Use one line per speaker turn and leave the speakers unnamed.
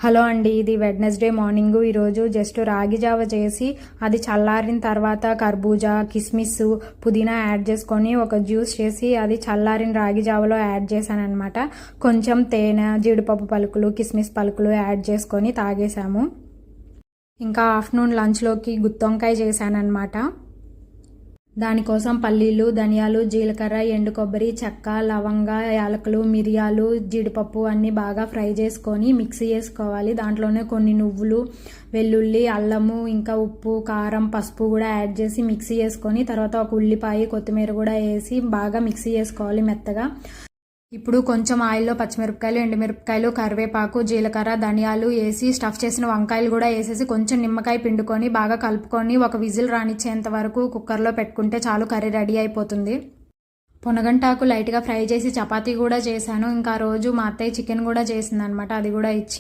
Hello అండి, ఇది Wednesday morning. ఈరోజు జస్ట్ రాగి జావ చేసి అది చల్లారిన తర్వాత కర్బూజా, కిస్మిస్, పుదీనా యాడ్ చేసుకొని ఒక జ్యూస్ చేసి అది చల్లారిన రాగి జావలో యాడ్ చేశాను అనమాట. కొంచెం తేనె, జీడిపప్పు పలుకులు, కిస్మిస్ పలుకులు యాడ్ చేసుకొని తాగేసాము. ఇంకా ఆఫ్టర్నూన్ లంచ్లోకి గుత్తొంకాయ చేశాను అనమాట. దానికోసం పల్లీలు, ధనియాలు, జీలకర్ర, ఎండు కొబ్బరి, చెక్క, లవంగ, యాలకులు, మిరియాలు, జీడిపప్పు అన్నీ బాగా ఫ్రై చేసుకొని మిక్సీ చేసుకోవాలి. దాంట్లోనే కొన్ని నువ్వులు, వెల్లుల్లి, అల్లము, ఇంకా ఉప్పు, కారం, పసుపు కూడా యాడ్ చేసి మిక్సీ చేసుకొని తర్వాత ఒక ఉల్లిపాయ, కొత్తిమీర కూడా వేసి బాగా మిక్సీ చేసుకోవాలి మెత్తగా. ఇప్పుడు కొంచెం ఆయిల్లో పచ్చిమిరపకాయలు, ఎండుమిరపకాయలు, కరివేపాకు, జీలకర్ర, ధనియాలు వేసి స్టఫ్ చేసిన వంకాయలు కూడా వేసేసి కొంచెం నిమ్మకాయ పిండుకొని బాగా కలుపుకొని ఒక విజిల్ రానిచ్చేంత వరకు కుక్కర్లో పెట్టుకుంటే చాలు, కర్రీ రెడీ అయిపోతుంది. పొనగంటాకు లైట్గా ఫ్రై చేసి చపాతీ కూడా చేశాను. ఇంకా రోజు మా అత్తయ్య చికెన్ కూడా చేసింది అనమాట, అది కూడా ఇచ్చి